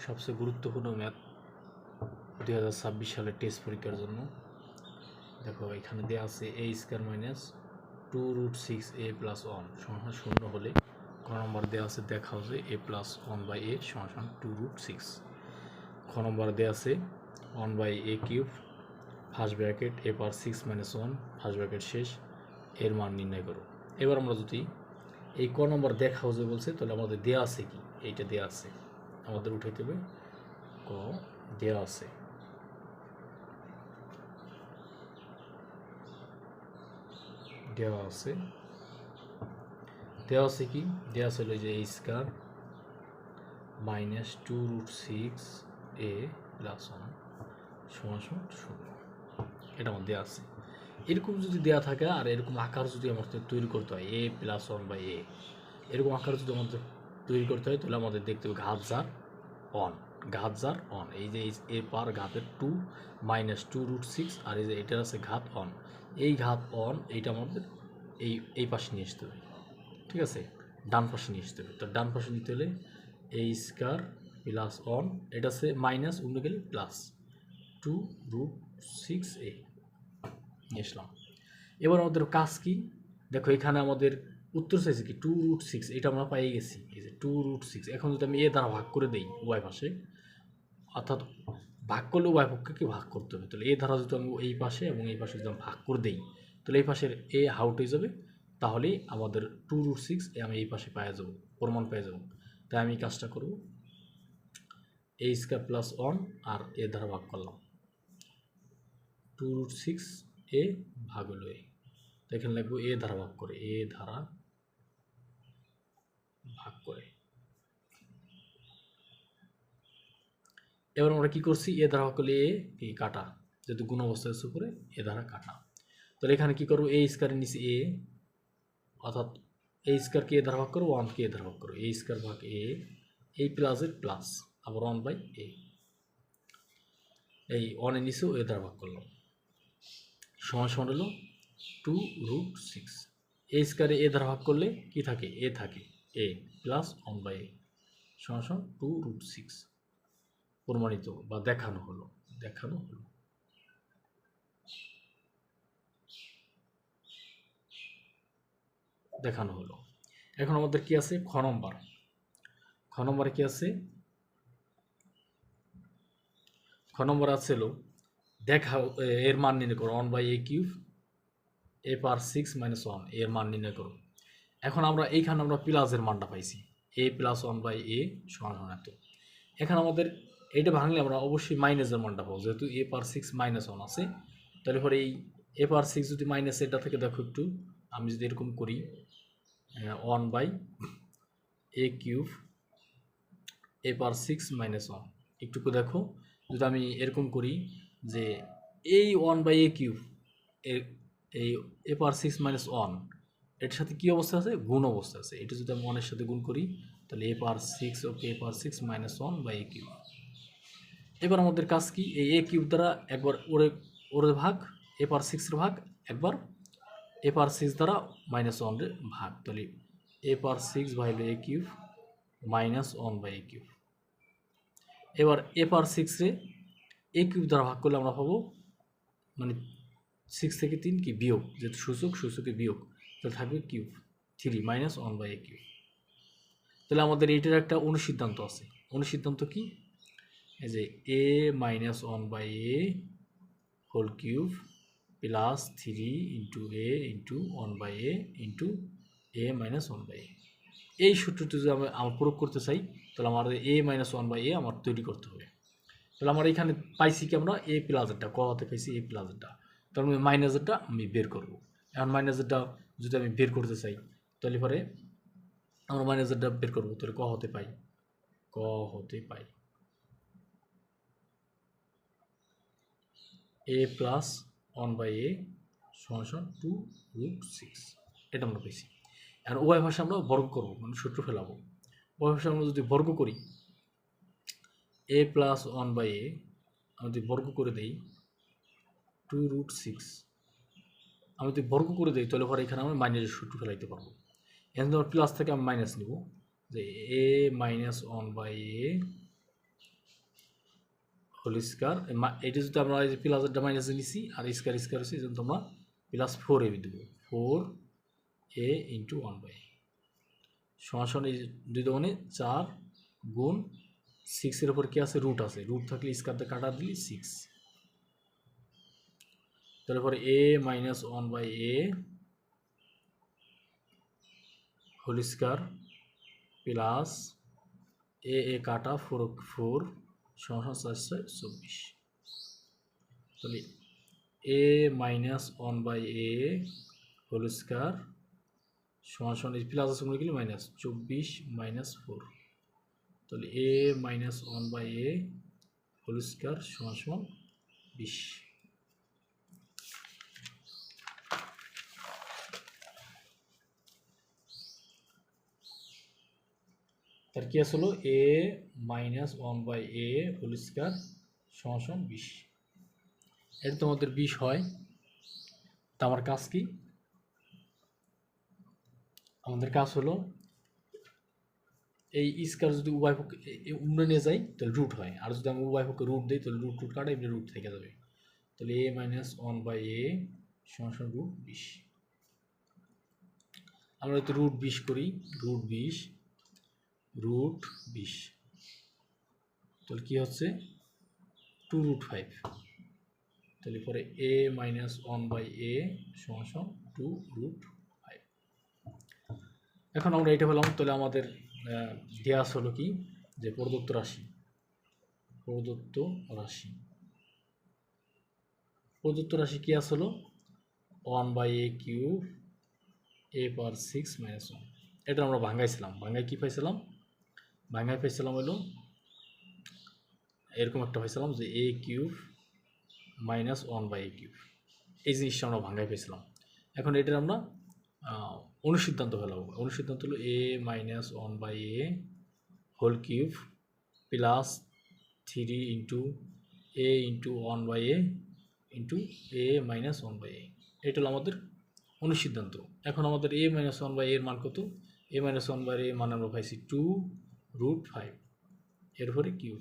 সবচেয়ে গুরুত্বপূর্ণ ম্যাথ 2026 সালের টেস্ট পরীক্ষার জন্য। দেখো এখানে দেওয়া আছে a square minus 2√6a plus 1 সমান 0 হলে ক নম্বর দেওয়া আছে দেখাও যে a প্লাস 1/a সমান 2√6। খ নম্বর দেওয়া আছে 1/a cube first bracket a power 6 minus 1 first bracket শেষ এর মান নির্ণয় করো। এবার আমরা যদি এই ক নম্বর দেখাও যে বলছে তাহলে আমাদের দেওয়া আছে কি, এইটা দেওয়া আছে, আমাদের উঠাইতে হবে ক দেওয়া আছে দেওয়া আছে কি দেওয়া আছে হলো যে a square minus 2√6a plus 1 সমান 0। এটা আমার দেওয়া আছে। এরকম যদি দেওয়া থাকে আর এরকম আকার যদি আমাদের তৈরি করতে হয় a প্লাস 1/a, এরকম আকার যদি আমাদের তৈরি করতে হয় তাহলে আমাদের দেখতে হবে ঘাত জার অন। এই যে এ পার ঘাতের 2 মাইনাস 2√6 আর এই যে এটার আছে ঘাত অন, এই ঘাত অন এইটা আমাদের এই পাশে নিয়ে আসতে হবে। ঠিক আছে, ডান পাশে নিয়ে আসতে হবে। তো ডান পাশে নিতে হলে a স্কয়ার প্লাস অন, এটা আছে মাইনাস অন্য গেলে প্লাস 2√6a নিয়ে আসলাম। এবার আমাদের কাজ কি, দেখো এখানে আমাদের উত্তর চাইছে কি 2√6, এটা আমরা পাই গেছি। এই যে 2√6, এখন যদি আমি এ দ্বারা ভাগ করে দিই উভয় পাশে, অর্থাৎ ভাগ করলে উভয় পক্ষকে ভাগ করতে হবে, তাহলে এ ধারা যদি আমি এই পাশে এবং এই পাশে যদি আমি ভাগ করে দিই তাহলে এই পাশের এ আউট হয়ে যাবে, তাহলেই আমাদের 2√6 আমি এই পাশে পেয়ে যাবো, প্রমাণ পেয়ে যাবো। তাই আমি কাজটা করব, a স্কয়ার প্লাস 1 আর এ দ্বারা ভাগ করলাম 2√6a ভাগ হলো a, তো এখানে লিখবো এ দ্বারা ভাগ করে, এ দ্বারা ভাগ করে। এবার আমরা কি করছি, এ দ্বারা ভাগ করলে এ কি কাটা, যেহেতু গুণ অবস্থায় আছে উপরে এ দ্বারা কাটা, তাহলে এখানে কি করবো a স্কয়ারের নিচে a, অর্থাৎ a স্কয়ারকে এ দ্বারা ভাগ করো 1কে এ দ্বারা ভাগ করো, a স্কয়ার ভাগ a, এই প্লাসের প্লাস আবার 1/a, এই 1 এর নিচেও এ দ্বারা ভাগ করলাম সমান সমান হলো 2√6। a স্কয়ারে এ দ্বারা ভাগ করলে কি থাকে, a থাকে, a প্লাস 1/a সমান 2√6 প্রমাণিত বা দেখানো হলো। এখন আমাদের কি আছে, খ নম্বরে কি আছে, খ নম্বর আছে হলো দেখা এর মান নির্ণয় করো 1/a cube a power 6 minus 1 এর মান নির্ণয় করো। এখন আমরা এইখানে আমরা প্লাসের মানটা পাইছি a প্লাস 1/a সমান এত। এখানে আমাদের এটা ভাঙলে আমরা অবশ্যই মাইনাসের মানটা পাবো, যেহেতু a পাওয়ার 6 মাইনাস 1 আছে, তাহলে পরে এই a পাওয়ার 6 যদি মাইনাস এটা থেকে দেখো একটু, আমি যদি এরকম করি 1/a cube a power 6 minus 1, একটু দেখো যদি আমি এরকম করি যে এই 1/a কিউব এই a পাওয়ার 6 মাইনাস 1 এটার সাথে কী অবস্থা আছে, গুণ অবস্থা আছে। এটা যদি আমি 1-এর সাথে গুণ করি তাহলে a power 6 okay a power 6 minus 1/a cube. এবার আমাদের কাজ কি, এই a কিউব দ্বারা একবার ওরে ভাগ, a পাওয়ার 6-এর ভাগ একবার a পাওয়ার 6 দ্বারা মাইনাস 1-এর ভাগ, তাহলে a power 6/a cube minus 1/a cube. এবার a পাওয়ার 6-রে a কিউব দ্বারা ভাগ করলে আমরা পাবো মানে 6 থেকে 3 কি বিয়োগ, যেহেতু সূচকে বিয়োগ, তাহলে থাকবে কিউব 3 মাইনাস 1/a কিউব। তাহলে আমাদের এইটার একটা অনুসিদ্ধান্ত আছে। অনুসিদ্ধান্ত কি, এই যে a minus 1/a whole cube plus 3 into a into 1/a into a minus 1/a, এই সূত্রটি যদি আমরা প্রয়োগ করতে চাই তাহলে আমাদের a মাইনাস 1/a আমার তৈরি করতে হবে। তাহলে আমরা এখানে পাইছি কি, আমরা a প্লাসেরটা কতে পাইছি, a প্লাসেরটা, তাহলে আমি মাইনাসেরটা আমি বের করব। এখন মাইনাসেরটা যদি আমি বের করতে চাই তাহলে পরে আমরা মাইনাসেরটা বের করবো, তাহলে ক হতে পাই a প্লাস 1/a সমান 2√6, এটা আমরা পেয়েছি। এখন উভয় ভাষা আমরা বর্গ করবো, মানে সূত্র ফেলাবো। উভয় ভাষা আমরা যদি বর্গ করি a প্লাস 1/a আমি যদি বর্গ করে দিই 2√6, আমি যদি বর্গ করে দিই তাহলে পরে এখানে আমরা মাইনাসের সূত্র ফেলাইতে পারবো। এখানে ধর প্লাস থেকে আমি মাইনাস নিব, যে a minus 1/a whole square, এটা যদি আমরা এই যে প্লাসেরটা মাইনাসে নিছি আর স্কোয়ার স্কোয়ার হচ্ছে এই জন্য তোমরা প্লাস 4a দেবো, 4a ইন্টু 1/a সমান এই দুই দোকানে 4 গুণ 6-এর উপর কি আছে, রুট আছে, রুট থাকলে স্কোয়ার দিয়ে কাটা দিলে 6, তারপরে a minus 1/a whole square plus a কাটা 4 সমান 424, তাহলে a minus 1/a whole square সমান এই প্লাস আছে মনে গেলে মাইনাস 24 মাইনাস 4, তাহলে a minus 1/a whole square সমান 20। তার কি আসলো a minus 1/a whole square সমান 20, এটা তোমাদের 20 হয়। তা আমার কাজ কি, আমাদের কাজ হলো এই স্কোয়ার যদি উভয় পক্ষে উমরে নিয়ে যাই তাহলে রুট হয়, আর যদি আমি উভয় পক্ষে রুট দিই তাহলে রুট কাটা এমনি রুট থেকে যাবে, তাহলে a মাইনাস 1/a সমান রুট 20। আমরা যদি রুট 20 করি, রুট 20 তাহলে কি হচ্ছে 2√5, তাহলে পরে a মাইনাস 1/a সমান 2√5। এখন আমরা এটা পেলাম, তাহলে আমাদের দেওয়া হলো কি যে প্রদত্ত রাশি কি আসলো 1/a কিউব a পাওয়ার 6 - 1, এটা আমরা ভাঙাইছিলাম, ভাঙায় কি পাইছিলাম, ভাঙায় পাইছিলাম হলো এরকম একটা পাইছিলাম যে a cube minus 1/a cube, এই জিনিসটা আমরা ভাঙায় পেয়েছিলাম। এখন এটার আমরা অনুসিদ্ধান্ত ফেলাবো, অনুসিদ্ধান্ত হলো a minus 1/a whole cube plus 3 into a into 1/a into a minus 1/a, এটা হলো আমাদের অনুসিদ্ধান্ত। এখন আমাদের a মাইনাস 1/a এর মান কত, a মাইনাস 1/a এর মান আমরা পাইছি 2√5, এর উপরে কিউব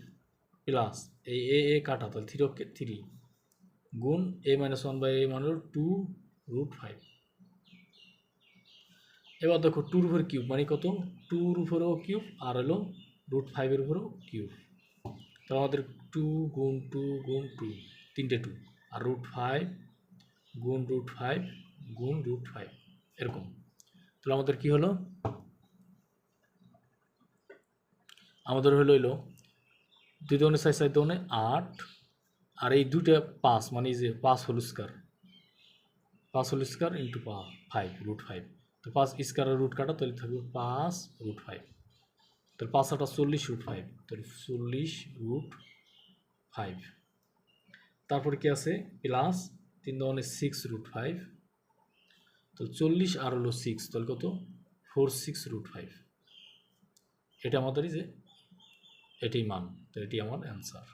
প্লাস এই a কাটা তাহলে 3 গুণ a মাইনাস 1/a মান হলো 2√5। এবার দেখো 2-র উপরে কিউব মানে কত, 2-র উপরেও কিউব আর হলো √5-এর উপরেও কিউব, তাহলে আমাদের 2 গুণ 2 গুণ 2 তিনটে 2 আর √5 গুণ √5 গুণ √5 এরকম। তাহলে আমাদের কি হলো, আমাদের হলো 2 দোকানে 4 4 দোকানে 8 আর এই দুইটা 5 মানে এই যে 5 হোল স্কোয়ার ইন্টু 5 √5, তো 5 স্কোয়ারের রুট কাটা তাহলে থাকবে 5√5, তাহলে 5 8 40√5, তাহলে 40√5। তারপরে কি আছে প্লাস 3 দোকানে 6√5, তো 40 আর হলো 6 তাহলে কত 46√5, এটা আমাদের যে এটাই মান, তো এটি আমার অ্যান্সার।